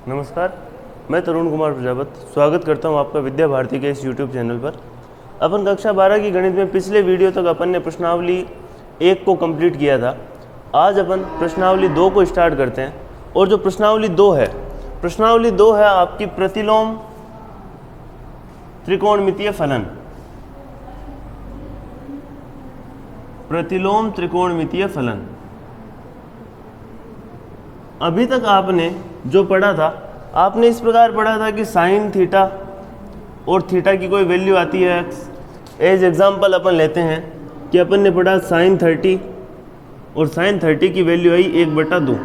नमस्कार, मैं तरुण कुमार प्रजापत स्वागत करता हूं आपका विद्या भारती के इस YouTube चैनल पर। अपन कक्षा 12 की गणित में पिछले वीडियो तक अपन ने प्रश्नावली 1 को कंप्लीट किया था। आज अपन प्रश्नावली 2 को स्टार्ट करते हैं। और जो प्रश्नावली 2 है आपकी प्रतिलोम त्रिकोणमितीय फलन। प्रतिलोम त्रिकोणमितीय फलन। अभी तक आपने जो पढ़ा था, आपने इस प्रकार पढ़ा था कि साइन थीटा और थीटा की कोई वैल्यू आती है एक्स। एज एग्जाम्पल अपन लेते हैं कि अपन ने पढ़ा साइन 30 और साइन 30 की वैल्यू आई 1/2।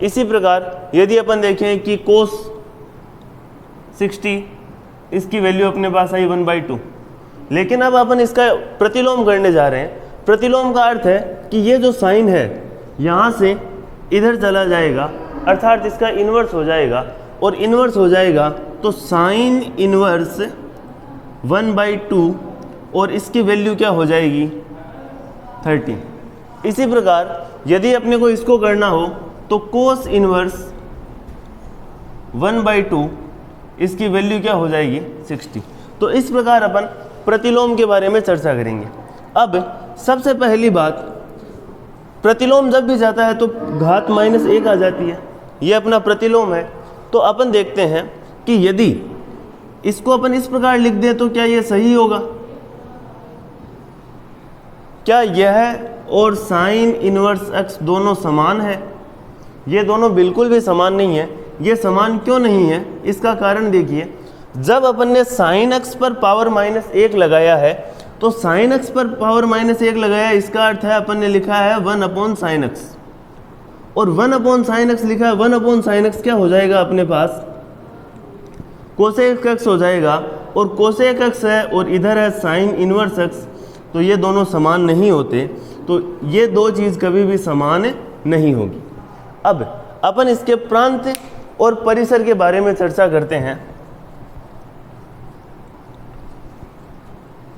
इसी प्रकार यदि अपन देखें कि कोस 60 इसकी वैल्यू अपने पास आई 1/2। लेकिन अब अपन इसका प्रतिलोम करने जा रहे हैं। प्रतिलोम का अर्थ है कि ये जो साइन है यहाँ से इधर चला जाएगा, अर्थात इसका इन्वर्स हो जाएगा। और इन्वर्स हो जाएगा तो साइन इन्वर्स 1/2 और इसकी वैल्यू क्या हो जाएगी 30। इसी प्रकार यदि अपने को इसको करना हो तो कोस इन्वर्स 1/2 इसकी वैल्यू क्या हो जाएगी 60। तो इस प्रकार अपन प्रतिलोम के बारे में चर्चा करेंगे। अब सबसे पहली बात, प्रतिलोम जब भी जाता है तो घात -1 आ जाती है। ये अपना प्रतिलोम है। तो अपन देखते हैं कि यदि इसको अपन इस प्रकार लिख दें तो क्या ये सही होगा? क्या यह और साइन इनवर्स x दोनों समान है? ये दोनों बिल्कुल भी समान नहीं है। ये समान क्यों नहीं है? इसका कारण देखिए, जब अपन ने साइन x पर पावर -1 लगाया है तो साइन x पर पावर -1 लगाया, इसका अर्थ है अपन ने लिखा है 1/sin x। और 1/sin x लिखा है, 1/sin x क्या हो जाएगा अपने पास कोसेक x हो जाएगा। और कोसेक x है और इधर है साइन इनवर्स x, तो ये दोनों समान नहीं होते। तो ये दो चीज़ कभी भी समान नहीं होगी। अब अपन इसके प्रांत और परिसर के बारे में चर्चा करते हैं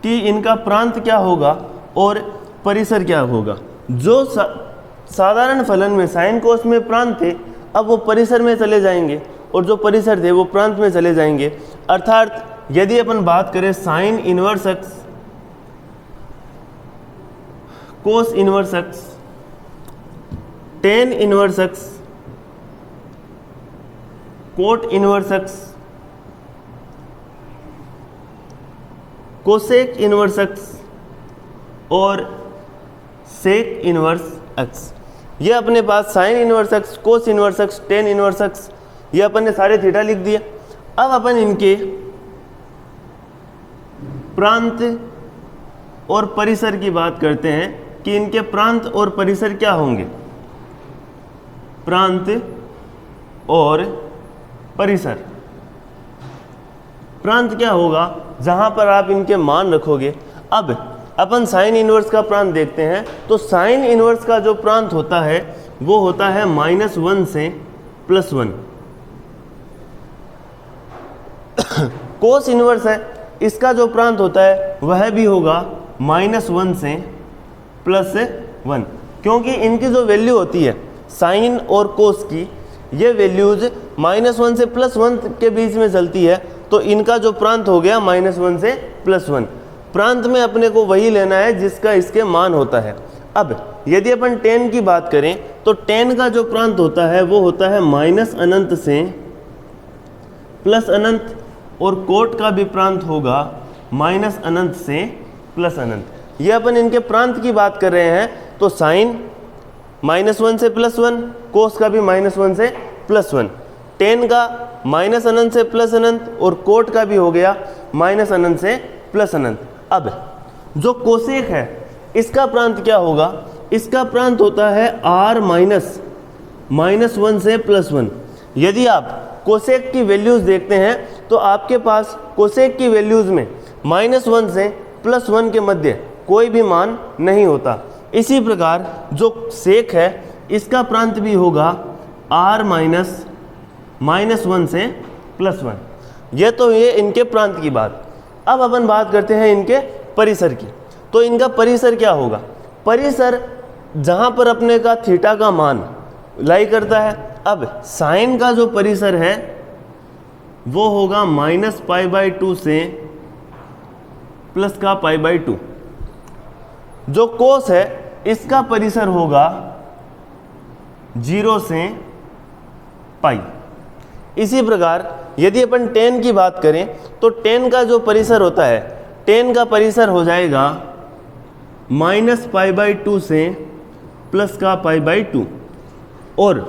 कि इनका प्रांत क्या होगा और परिसर क्या होगा। जो साधारण फलन में साइन कोस में प्रांत थे, अब वो परिसर में चले जाएंगे, और जो परिसर थे वो प्रांत में चले जाएंगे। अर्थात यदि अपन बात करें sine inverse x, cos inverse x, tan inverse x, cot inverse x, cosec inverse x और सेक इनवर्स x। ये अपने पास sine inverse x, cos inverse x, tan inverse x, ये अपन ने सारे थीटा लिख दिए। अब अपन इनके प्रांत और परिसर की बात करते हैं कि इनके प्रांत और परिसर क्या होंगे। प्रांत और परिसर, प्रांत क्या होगा जहां पर आप इनके मान रखोगे। अब अपन साइन इनवर्स का प्रांत देखते हैं। तो साइन इनवर्स का जो प्रांत होता है वो होता है -1 से +1। कोस इनवर्स है, इसका जो प्रांत होता है वह भी होगा -1 से +1, क्योंकि इनकी जो वैल्यू होती है साइन और कोस की, ये वैल्यूज -1 से +1 के बीच में चलती है। तो इनका जो प्रांत हो गया -1 से +1। प्रांत में अपने को वही लेना है जिसका इसके मान होता है। अब यदि अपन टेन की बात करें तो टेन का जो प्रांत होता है वो होता है -अनंत से +अनंत, और कोट का भी प्रांत होगा -अनंत से +अनंत। ये अपन इनके प्रांत की बात कर रहे हैं। तो साइन -1 से +1, कोस का भी -1 से +1, टेन का -अनंत से +अनंत, और कोट का भी हो गया -अनंत से +अनंत। अब जो कोसेक है इसका प्रांत क्या होगा? इसका प्रांत होता है r -1 से +1। यदि आप कोसेक की वैल्यूज देखते हैं तो आपके पास कोसेक की वैल्यूज में -1 से +1 के मध्य कोई भी मान नहीं होता। इसी प्रकार जो सेक है इसका प्रांत भी होगा r -1 से +1। ये तो ये इनके प्रांत की बात। अब अपन बात करते हैं इनके परिसर की। तो इनका परिसर क्या होगा? परिसर जहाँ पर अपने का थीटा का मान लाई करता है, अब साइन का जो परिसर है वो होगा -π/2 से प्लस का π/2। जो कोस है इसका परिसर होगा 0 से पाई। इसी प्रकार यदि अपन tan की बात करें तो tan का जो परिसर होता है, tan का परिसर हो जाएगा -π/2 से प्लस का π/2 और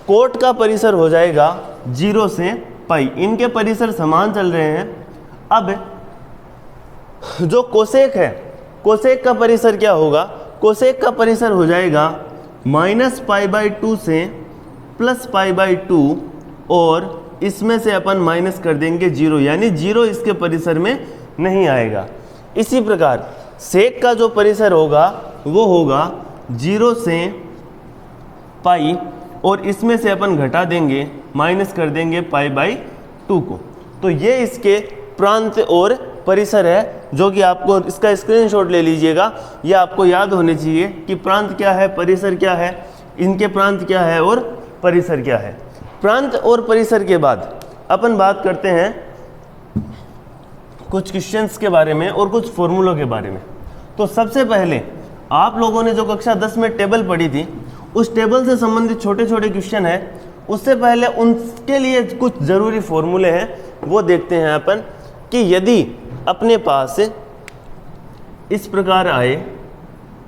कोट का परिसर हो जाएगा 0 से पाई। इनके परिसर समान चल रहे हैं। अब जो कोसेक है, कोसेक का परिसर क्या होगा? कोसेक का परिसर हो जाएगा -π/2 से प्लस π/2 और इसमें से अपन माइनस कर देंगे 0, यानी 0 इसके परिसर में नहीं आएगा। इसी प्रकार सेक का जो परिसर होगा वो होगा 0 से पाई और इसमें से अपन घटा देंगे, माइनस कर देंगे π/2 को। तो ये इसके प्रांत और परिसर है, जो कि आपको इसका स्क्रीनशॉट ले लीजिएगा। ये आपको याद होने चाहिए कि प्रांत क्या है, परिसर क्या है, इनके प्रांत क्या है और परिसर क्या है। प्रांत और परिसर के बाद अपन बात करते हैं कुछ क्वेश्चंस के बारे में और कुछ फॉर्मूलों के बारे में। तो सबसे पहले आप लोगों ने जो कक्षा 10 में टेबल पढ़ी थी, उस टेबल से संबंधित छोटे छोटे क्वेश्चन है। उससे पहले उनके लिए कुछ ज़रूरी फॉर्मूले हैं, वो देखते हैं अपन कि यदि अपने पास इस प्रकार आए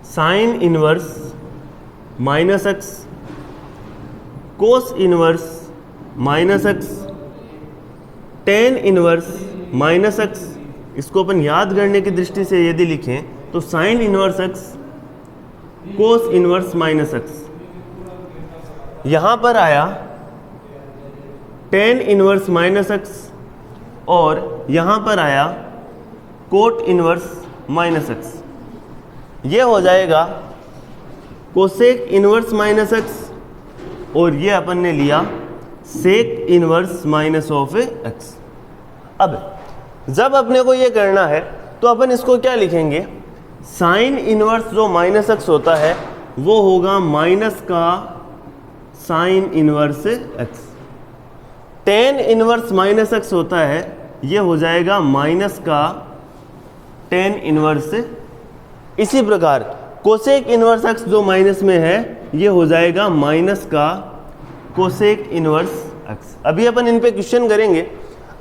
sign inverse -x, cos inverse -x, tan inverse -x, इसको अपन याद करने की दृष्टि से यदि लिखें तो sine inverse x, cos inverse -x। यहाँ पर आया टेन इनवर्स -x और यहाँ पर आया कोट इनवर्स -x। ये हो जाएगा कोसेक इनवर्स -x और ये अपन ने लिया सेक इनवर्स -x। अब जब अपने को ये करना है तो अपन इसको क्या लिखेंगे? साइन इनवर्स जो -x होता है वो होगा माइनस का sign inverse x। Tan inverse -x होता है, ये हो जाएगा माइनस का टेन इनवर्स। इसी प्रकार कोसेक इनवर्स x जो माइनस में है, ये हो जाएगा माइनस का कोसेक इनवर्स x। अभी अपन इन पे क्वेश्चन करेंगे।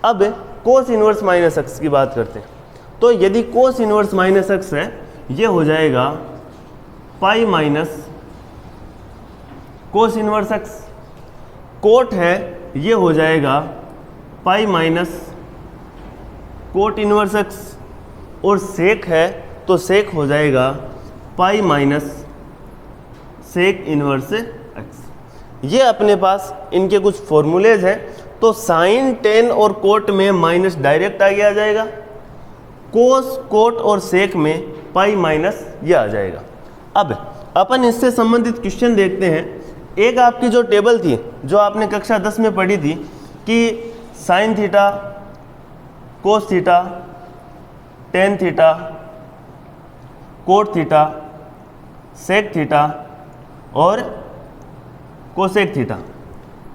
अब कोस इनवर्स -x की बात करते हैं। तो यदि कोस इनवर्स -x है, ये हो जाएगा pi minus cos inverse x। Cot है, ये हो जाएगा pi minus cot inverse x और सेक है तो सेक हो जाएगा pi minus sec inverse x। ये अपने पास इनके कुछ फॉर्मूलेज हैं। तो साइन, टेन और कोट में माइनस डायरेक्ट आगे आ जाएगा, कोस, कोट और सेक में पाई माइनस ये आ जाएगा। अब अपन इससे संबंधित क्वेश्चन देखते हैं। एक आपकी जो टेबल थी, जो आपने कक्षा 10 में पढ़ी थी कि sine theta, cos theta, tan theta, cot theta, sec theta और कोसेक थीटा।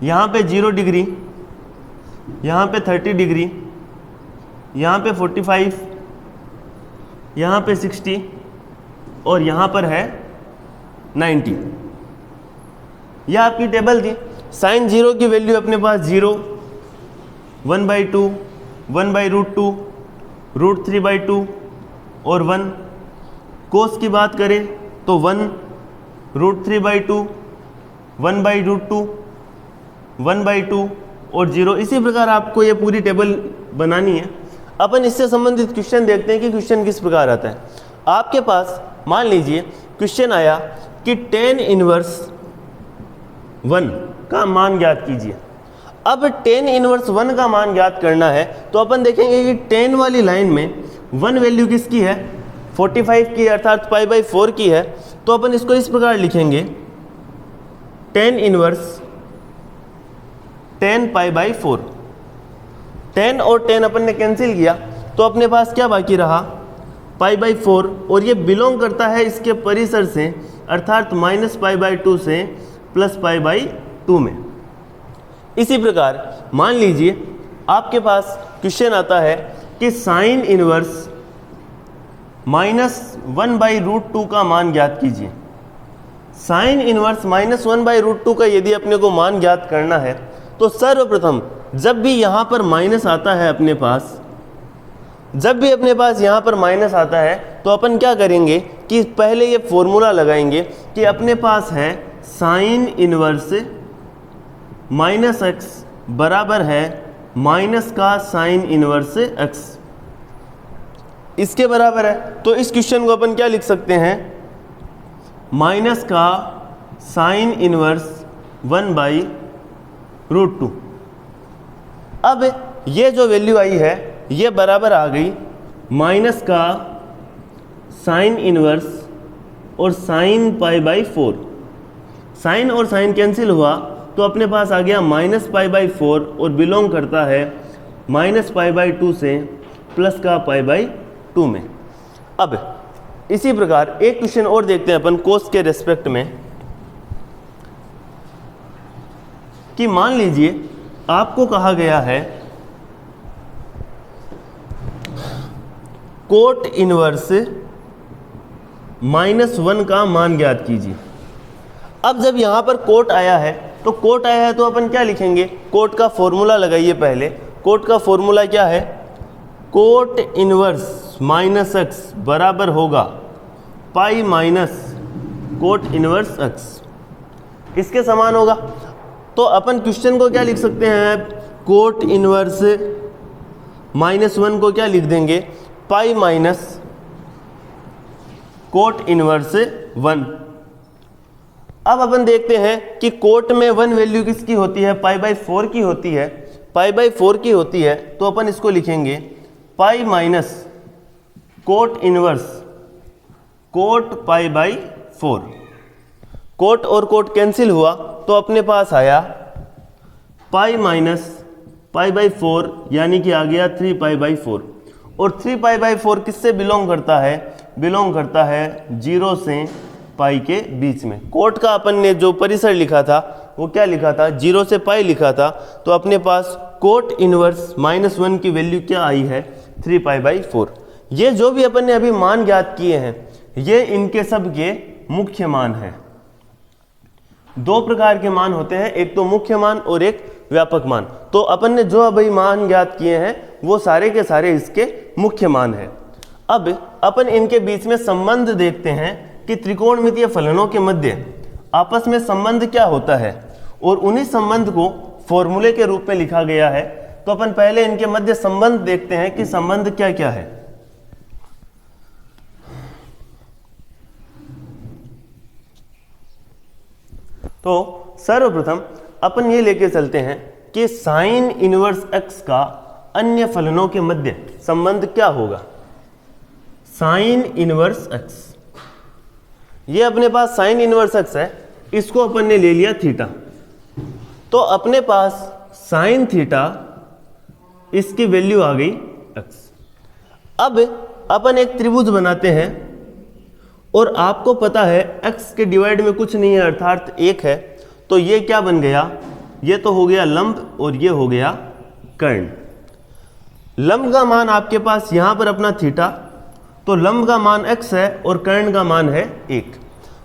यहाँ पे 0 डिग्री, यहाँ पे 30 डिग्री, यहाँ पे 45, यहाँ पे 60 और यहाँ पर है 90। यह आपकी टेबल थी। साइन 0 की वैल्यू अपने पास 0, 1/2, 1/√2, √3/2 और 1। कोस की बात करें तो 1, √3/2, 1/√2, 1/2 और 0। इसी प्रकार आपको ये पूरी टेबल बनानी है। अपन इससे संबंधित क्वेश्चन देखते हैं कि क्वेश्चन किस प्रकार आता है। आपके पास मान लीजिए क्वेश्चन आया कि टेन इनवर्स 1 का मान ज्ञात कीजिए। अब टेन इनवर्स 1 का मान ज्ञात करना है तो अपन देखेंगे कि 10 वाली लाइन में 1 वैल्यू किसकी है? 45 की, अर्थात π/4 की है। तो अपन इसको इस प्रकार लिखेंगे, टेन इनवर्स 10 π/4। 10 और 10 अपन ने कैंसिल किया तो अपने पास क्या बाकी रहा? π/4 और ये बिलोंग करता है इसके परिसर से, अर्थात -π/2 से +π/2 में। इसी प्रकार मान लीजिए आपके पास क्वेश्चन आता है कि साइन इनवर्स -1/√2 का मान ज्ञात कीजिए। साइन इनवर्स -1/√2 का यदि अपने को मान ज्ञात करना है तो सर्वप्रथम जब भी यहाँ पर माइनस आता है अपने पास, जब भी अपने पास यहाँ पर माइनस आता है तो अपन क्या करेंगे कि पहले ये फॉर्मूला लगाएंगे कि अपने पास है साइन इनवर्स -x बराबर है माइनस का साइन इनवर्स x, इसके बराबर है। तो इस क्वेश्चन को अपन क्या लिख सकते हैं, माइनस का साइन इनवर्स 1/√2। अब ये जो वैल्यू आई है ये बराबर आ गई माइनस का साइन इनवर्स और साइन π/4। साइन और साइन कैंसिल हुआ तो अपने पास आ गया -π/4 और बिलोंग करता है -π/2 से प्लस का π/2 में। अब इसी प्रकार एक क्वेश्चन और देखते हैं अपन कोस के रेस्पेक्ट में कि मान लीजिए आपको कहा गया है कोट इनवर्स -1 का मान ज्ञात कीजिए। अब जब यहाँ पर कोट आया है तो कोट आया है तो अपन क्या लिखेंगे, कोट का फॉर्मूला लगाइए। पहले कोट का फॉर्मूला क्या है, कोट इनवर्स -x बराबर होगा पाई माइनस कोट इनवर्स x, इसके समान होगा। तो अपन क्वेश्चन को क्या लिख सकते हैं, कोट इनवर्स -1 को क्या लिख देंगे, पाई माइनस कोट इनवर्स 1। अब अपन देखते हैं कि कोट में 1 वैल्यू किसकी होती है, π/4 की होती है, π/4 की होती है। तो अपन इसको लिखेंगे pi minus cot inverse cot π/4। Cot और कोट कैंसिल हुआ तो अपने पास आया पाई माइनस π/4 यानी कि आ गया 3π/4। और 3π/4 किससे बिलोंग करता है, बिलोंग करता है 0 से पाई के बीच में। कोट का अपन ने जो परिसर लिखा था वो क्या लिखा था, 0 से पाई लिखा था। तो अपने पास कोट इनवर्स -1 की वैल्यू क्या आई है, 3π/4। ये जो भी अपन ने अभी मान ज्ञात किए हैं ये इनके सब के मुख्य मान हैं। दो प्रकार के मान होते हैं, एक तो मुख्य मान और एक व्यापक मान। तो अपन ने जो अभी मान ज्ञात किए हैं वो सारे के सारे इसके मुख्य मान हैं। अब अपन इनके बीच में संबंध देखते हैं कि त्रिकोणमितीय फलनों के मध्य आपस में संबंध क्या होता है, और उन्हीं संबंध को फॉर्मूले के रूप में लिखा गया है। तो अपन पहले इनके मध्य संबंध देखते हैं कि संबंध क्या क्या है। तो सर्वप्रथम अपन ये लेके चलते हैं कि साइन इनवर्स x का अन्य फलनों के मध्य संबंध क्या होगा। साइन इनवर्स x, ये अपने पास साइन इनवर्स x है, इसको अपन ने ले लिया थीटा। तो अपने पास साइन थीटा इसकी वैल्यू आ गई x। अब अपन एक त्रिभुज बनाते हैं और आपको पता है x के डिवाइड में कुछ नहीं है अर्थात 1 है। तो ये क्या बन गया, ये तो हो गया लंब और ये हो गया कर्ण। लंब का मान आपके पास यहाँ पर अपना थीटा, तो लंब का मान x है और कर्ण का मान है 1।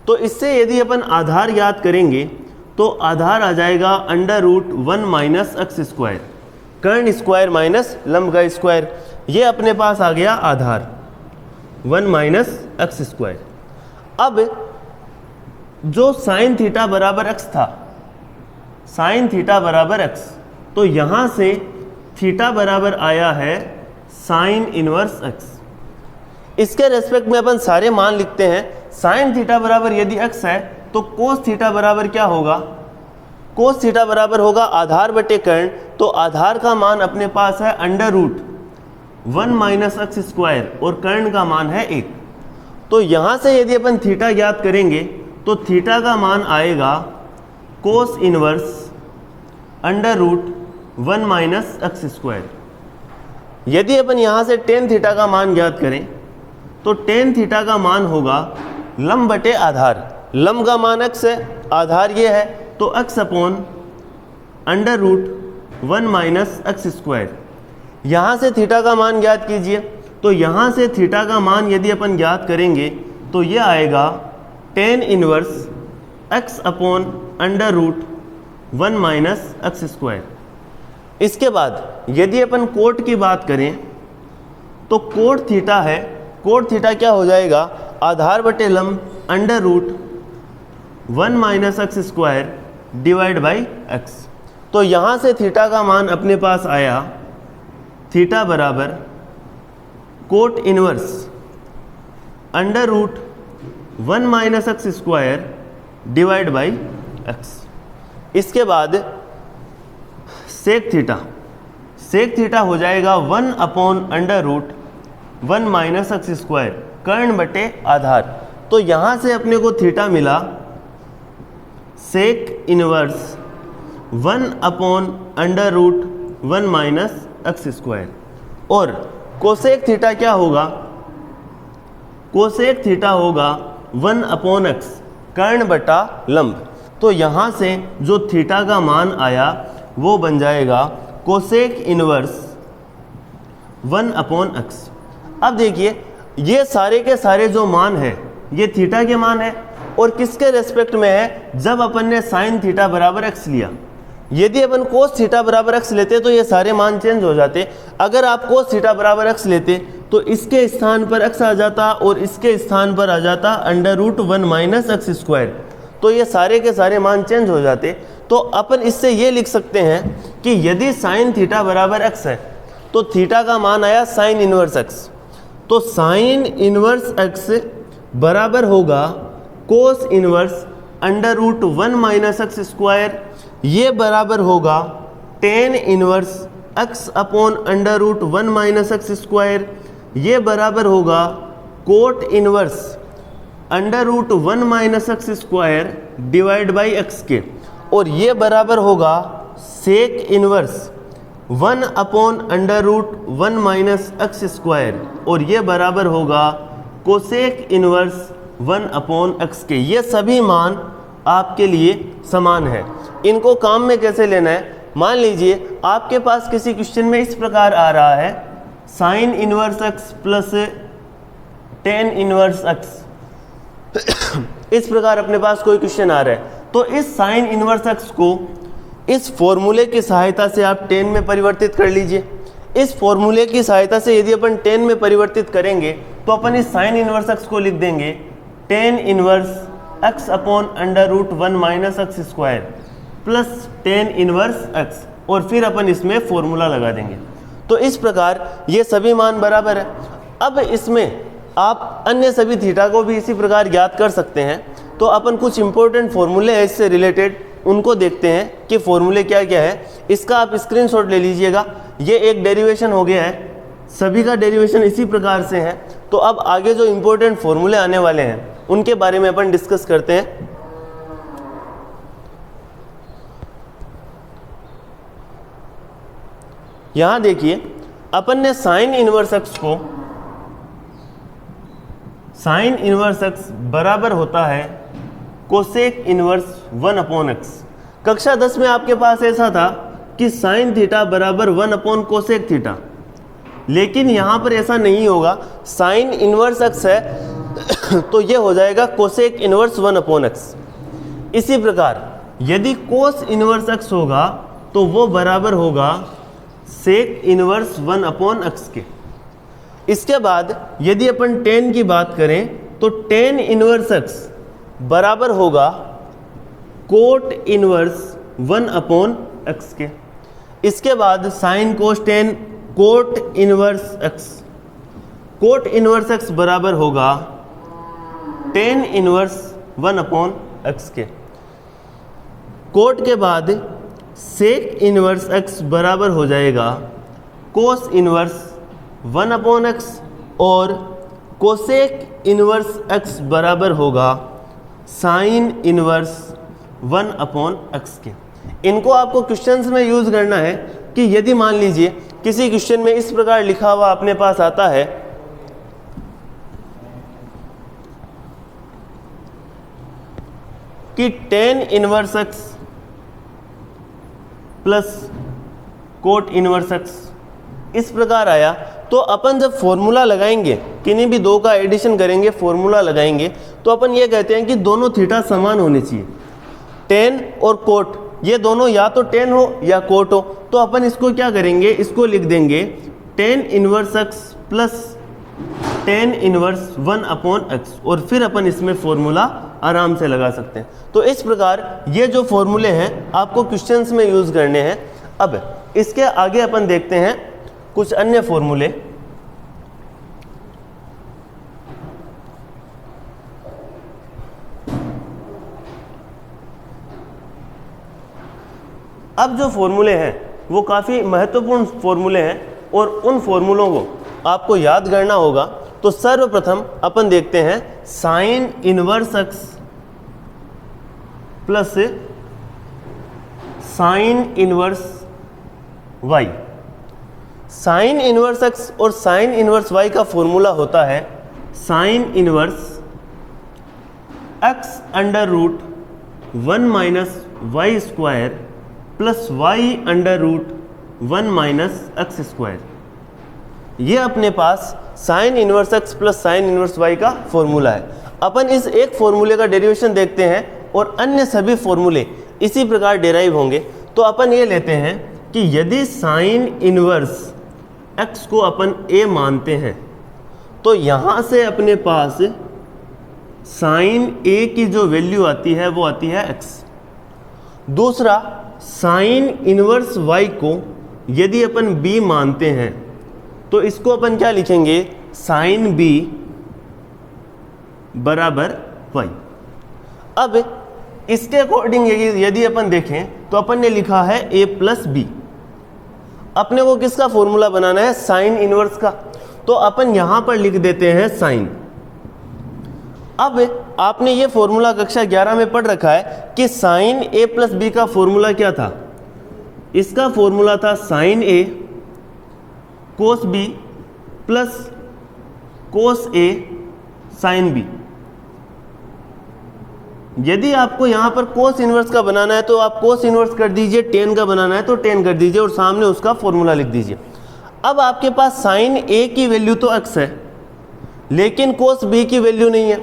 तो इससे यदि अपन आधार याद करेंगे तो आधार आ जाएगा √1 - x², कर्ण स्क्वायर माइनस लंब का स्क्वायर। ये अपने पास आ गया आधार 1 - x²। अब जो साइन थीटा बराबर x था, साइन थीटा बराबर x, तो यहाँ से थीटा बराबर आया है साइन इनवर्स x। इसके रेस्पेक्ट में अपन सारे मान लिखते हैं। साइन थीटा बराबर यदि x है तो कोस थीटा बराबर क्या होगा, कोस थीटा बराबर होगा आधार बटे कर्ण। तो आधार का मान अपने पास है √1 - x² और कर्ण का मान है 1। तो यहाँ से यदि अपन थीटा ज्ञात करेंगे तो थीटा का मान आएगा कोस इनवर्स √1 - x²। यदि अपन यहाँ से टेन थीटा का मान ज्ञात करें तो टेन थीटा का मान होगा लंब बटे आधार। लंब का मान x है, आधार ये है, तो x/√1 under root 1 minus x square. यहाँ से थीटा का मान ज्ञात कीजिए। तो यहाँ से थीटा का मान यदि अपन ज्ञात करेंगे तो ये आएगा tan inverse x upon under root 1 minus x square. इसके बाद यदि अपन कोट की बात करें तो कोट थीटा है, कोट थीटा क्या हो जाएगा, आधार बटे लंब under root 1 minus x square divide by x. तो यहाँ से थीटा का मान अपने पास आया थीटा बराबर cot inverse under root 1 minus x square divide by x. इसके बाद सेक थीटा हो जाएगा 1 upon under root 1 minus x square कर्ण बटे आधार। तो यहाँ से अपने को थीटा मिला sec inverse 1 upon under root 1 minus x square. और कोसेक थीटा क्या होगा, कोसेक थीटा होगा 1 अपॉन एक्स कर्ण बटा लंब। तो यहाँ से जो थीटा का मान आया वो बन जाएगा कोसेक इनवर्स 1 अपॉन एक्स। अब देखिए ये सारे के सारे जो मान है ये थीटा के मान है और किसके रेस्पेक्ट में है, जब अपन ने साइन थीटा बराबर एक्स लिया। यदि अपन कोस थीटा बराबर एक्स लेते तो ये सारे मान चेंज हो जाते। अगर आप कोस थीटा बराबर एक्स लेते तो इसके स्थान पर एक्स आ जाता और इसके स्थान पर आ जाता under root 1 minus x square. तो ये सारे के सारे मान चेंज हो जाते। तो अपन इससे ये लिख सकते हैं कि यदि साइन थीटा बराबर एक्स है तो थीटा का मान आया साइन इनवर्स एक्स। तो साइन इनवर्स एक्स बराबर होगा cos inverse under root 1 minus x square. ये बराबर होगा tan inverse x upon under root 1 minus x square. ये बराबर होगा cot inverse under root 1 minus x square divide by x के। और ये बराबर होगा sec inverse 1 upon under root 1 minus x square. और ये बराबर होगा कोसेक इनवर्स 1 अपॉन एक्स के। ये सभी मान आपके लिए समान है। इनको काम में कैसे लेना है, मान लीजिए आपके पास किसी क्वेश्चन में इस प्रकार आ रहा है sine inverse x plus tan inverse x. इस प्रकार अपने पास कोई क्वेश्चन आ रहा है तो इस साइन इनवर्स एक्स को इस फॉर्मूले की सहायता से आप टेन में परिवर्तित कर लीजिए। इस फॉर्मूले की सहायता से यदि अपन टेन में परिवर्तित करेंगे तो अपन इस साइन इनवर्स एक्स को लिख देंगे tan inverse x upon under root 1 minus x square plus tan inverse x. और फिर अपन इसमें फॉर्मूला लगा देंगे। तो इस प्रकार ये सभी मान बराबर है। अब इसमें आप अन्य सभी थीटा को भी इसी प्रकार ज्ञात कर सकते हैं। तो अपन कुछ इंपॉर्टेंट फॉर्मूले हैं इससे रिलेटेड, उनको देखते हैं कि फॉर्मूले क्या क्या है। इसका आप स्क्रीनशॉट ले लीजिएगा। ये एक डेरिवेशन हो गया है, सभी का डेरिवेशन इसी प्रकार से है। तो अब आगे जो इंपॉर्टेंट फॉर्मूले आने वाले हैं उनके बारे में अपन डिस्कस करते हैं। यहां देखिए अपन ने साइन इनवर्स एक्स बराबर होता है कोसेक इनवर्स 1 अपॉन एक्स। कक्षा 10 में आपके पास ऐसा था कि साइन थीटा बराबर 1 अपॉन कोसेक थीटा, लेकिन यहां पर ऐसा नहीं होगा। साइन इनवर्स एक्स है तो ये हो जाएगा कोसेक इनवर्स 1 अपॉन एक्स। इसी प्रकार यदि कोस इनवर्स एक्स होगा तो वो बराबर होगा सेक इनवर्स 1 अपॉन एक्स के। इसके बाद यदि अपन टेन की बात करें तो टेन इनवर्स एक्स बराबर होगा कोट इनवर्स 1 अपॉन एक्स के। इसके बाद sine cos ten cot inverse x, cot inverse x बराबर होगा टेन इनवर्स 1 अपॉन एक्स के। कोट के बाद सेक इनवर्स एक्स बराबर हो जाएगा कोस इनवर्स 1 अपॉन एक्स और कोसेक इनवर्स एक्स बराबर होगा साइन इनवर्स 1 अपॉन एक्स के। इनको आपको क्वेश्चंस में यूज करना है कि यदि मान लीजिए किसी क्वेश्चन में इस प्रकार लिखा हुआ अपने पास आता है कि ten inverse x plus cot inverse x, इस प्रकार आया। तो अपन जब फॉर्मूला लगाएंगे, किन्हीं भी दो का एडिशन करेंगे, फॉर्मूला लगाएंगे, तो अपन ये कहते हैं कि दोनों थीटा समान होने चाहिए। टेन और कोट ये दोनों या तो टेन हो या कोट हो, तो अपन इसको क्या करेंगे, इसको लिख देंगे tan inverse x plus tan inverse 1/x, और फिर अपन इसमें फॉर्मूला आराम से लगा सकते हैं। तो इस प्रकार ये जो फॉर्मूले हैं आपको क्वेश्चंस में यूज़ करने हैं। अब इसके आगे अपन देखते हैं कुछ अन्य फॉर्मूले। अब जो फॉर्मूले हैं वो काफ़ी महत्वपूर्ण फॉर्मूले हैं और उन फॉर्मूलों को आपको याद करना होगा। तो सर्वप्रथम अपन देखते हैं sine inverse x plus sine inverse y. Sine inverse x और साइन इनवर्स वाई का फॉर्मूला होता है sine inverse x under root 1 minus y square plus y under root 1 minus x square. ये अपने पास sine inverse x plus sine inverse y का formula है। अपन इस एक फॉर्मूले का डेरिवेशन देखते हैं और अन्य सभी फॉर्मूले इसी प्रकार डेराइव होंगे। तो अपन ये लेते हैं कि यदि साइन इनवर्स एक्स को अपन ए मानते हैं तो यहाँ से अपने पास साइन ए की जो वैल्यू आती है वो आती है एक्स। दूसरा, साइन इनवर्स वाई को यदि अपन बी मानते हैं तो इसको अपन क्या लिखेंगे, साइन बी बराबर वाई। अब इसके अकॉर्डिंग यदि अपन देखें तो अपन ने लिखा है ए प्लस बी। अपने को किसका फॉर्मूला बनाना है, साइन इनवर्स का। तो अपन यहां पर लिख देते हैं साइन। अब आपने ये फॉर्मूला कक्षा 11 में पढ़ रखा है कि साइन ए प्लस बी का फॉर्मूला क्या था। इसका फॉर्मूला था साइन ए कोस बी प्लस कोस ए साइन बी। यदि आपको यहाँ पर कोस इनवर्स का बनाना है तो आप कोस इनवर्स कर दीजिए, टेन का बनाना है तो टेन कर दीजिए और सामने उसका फॉर्मूला लिख दीजिए। अब आपके पास साइन ए की वैल्यू तो एक्स है लेकिन कोस बी की वैल्यू नहीं है।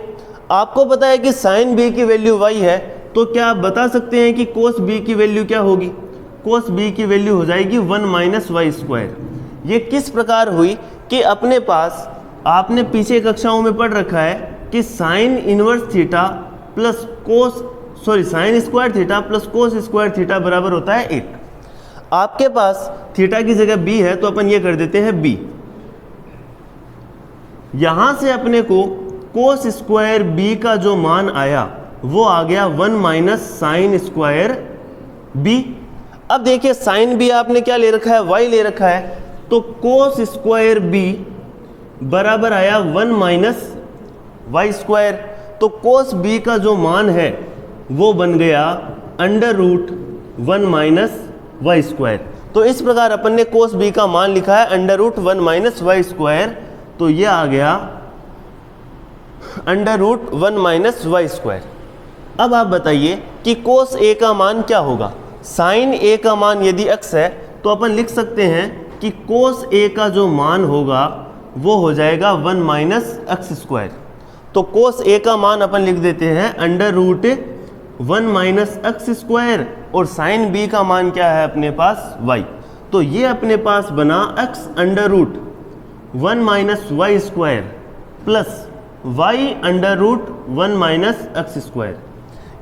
आपको पता है कि साइन बी की वैल्यू वाई है, तो क्या आप बता सकते हैं कि कोस बी की वैल्यू क्या होगी। कोस बी की वैल्यू हो जाएगी 1 माइनस वाई स्क्वायर। ये किस प्रकार हुई कि अपने पास आपने पीछे कक्षाओं में पढ़ रखा है कि sine inverse theta plus sine square theta plus cos square theta बराबर होता है 1। आपके पास थीटा की जगह बी है तो अपन ये कर देते हैं बी। यहां से अपने को कोस स्क्वायर बी का जो मान आया वो आ गया 1 माइनस साइन स्क्वायर बी। अब देखिए साइन बी आपने क्या ले रखा है, वाई ले रखा है, तो कोस स्क्वायर बी बराबर आया 1 माइनस वाई स्क्वायर। तो कोस बी का जो मान है वो बन गया under root 1 minus y square. तो इस प्रकार अपन ने कोस बी का मान लिखा है under root 1 minus y square, तो ये आ गया under root 1 minus y square. अब आप बताइए कि कोस ए का मान क्या होगा। साइन ए का मान यदि x है तो अपन लिख सकते हैं कि कोस ए का जो मान होगा वो हो जाएगा 1 माइनस एक्स स्क्वायर। तो कोस ए का मान अपन लिख देते हैं under root 1 minus x square और साइन बी का मान क्या है अपने पास y। तो ये अपने पास बना x under root 1 minus y square plus y under root 1 minus x square.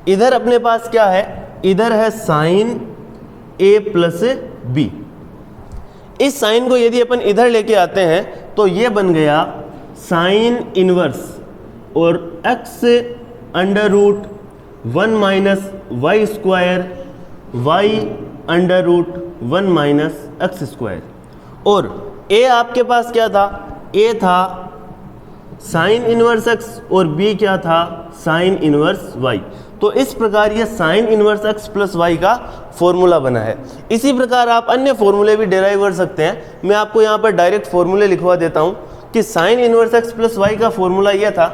इधर अपने पास क्या है, इधर है साइन a प्लस बी। इस साइन को यदि अपन इधर लेके आते हैं तो ये बन गया साइन इनवर्स और x under root 1 minus y square y under root 1 minus x square. और a आपके पास क्या था, a था साइन इनवर्स x और b क्या था, साइन इनवर्स y। तो इस प्रकार यह sine inverse x plus y का फॉर्मूला बना है। इसी प्रकार आप अन्य फॉर्मूले भी डेराइव कर सकते हैं। मैं आपको यहाँ पर डायरेक्ट फॉर्मूले लिखवा देता हूँ कि sine inverse x plus y का फॉर्मूला यह था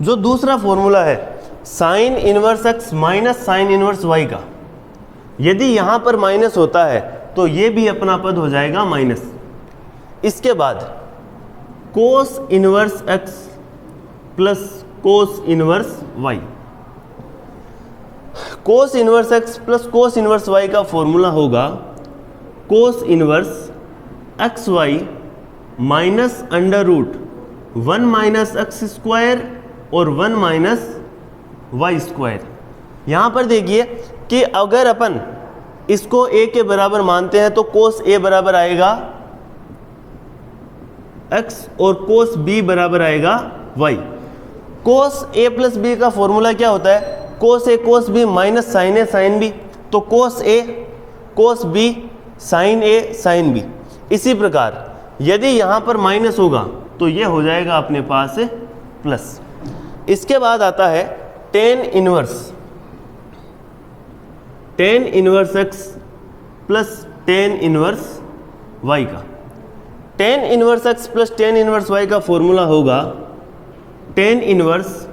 जो दूसरा फॉर्मूला है sine inverse x minus sine inverse y का, यदि यहाँ पर माइनस होता है तो ये भी अपना पद हो जाएगा माइनस। इसके बाद cos inverse x plus cos inverse y, cos inverse x plus cos inverse y का फॉर्मूला होगा cos inverse x y minus under root 1 minus x square और 1 माइनस वाई स्क्वायर। यहाँ पर देखिए कि अगर अपन इसको a के बराबर मानते हैं तो कोस a बराबर आएगा x और कोस b बराबर आएगा y। Cos a plus b का फॉर्मूला क्या होता है? Cos a cos b minus sine a sine b, तो cos a cos b sine a sine b। इसी प्रकार यदि यहाँ पर माइनस होगा तो ये हो जाएगा अपने पास प्लस। इसके बाद आता है tan inverse x plus tan inverse y का। Tan inverse x plus tan inverse y का फॉर्मूला होगा tan inverse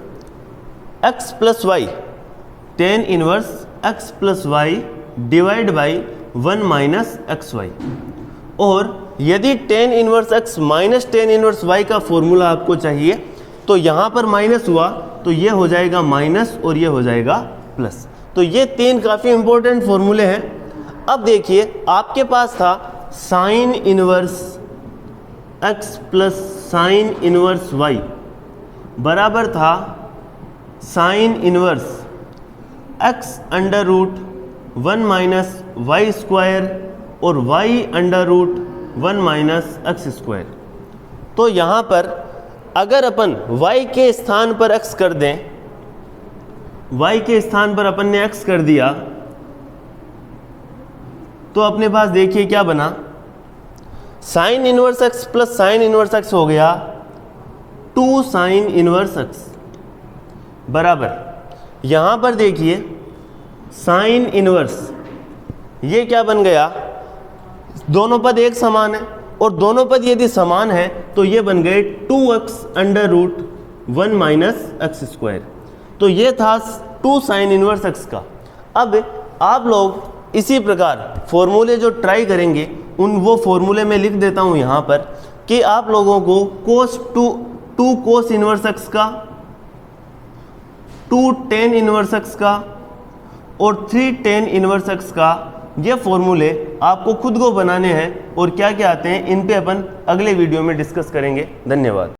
x plus y, tan inverse x plus y divide by 1 minus x y. और यदि tan inverse x minus tan inverse y का formula आपको चाहिए तो यहाँ पर माइनस हुआ तो ये हो जाएगा माइनस और ये हो जाएगा प्लस। तो ये तीन काफ़ी इंपॉर्टेंट फॉर्मूले हैं। अब देखिए आपके पास था sine inverse x plus sine inverse y बराबर था sine inverse x under root 1 minus y square और y under root 1 minus x square. तो यहाँ पर अगर अपन y के स्थान पर x कर दें, y के स्थान पर अपन ने x कर दिया तो अपने पास देखिए क्या बना, sign inverse x plus sine inverse x हो गया 2 साइन इनवर्स x बराबर यहाँ पर देखिए साइन इनवर्स, ये क्या बन गया, दोनों पद एक समान है और दोनों पद यदि समान है तो ये बन गए 2x under root 1 minus x square. तो ये था 2 साइन इनवर्स x का। अब आप लोग इसी प्रकार फॉर्मूले जो ट्राई करेंगे वो फॉर्मूले में लिख देता हूँ यहाँ पर कि आप लोगों को कोस 2 कोस इनवर्स x का, 2 टेन इनवर्स x का और 3 टेन इनवर्स x का ये फॉर्मूले आपको खुद को बनाने हैं और क्या क्या आते हैं इन पे अपन अगले वीडियो में डिस्कस करेंगे। धन्यवाद।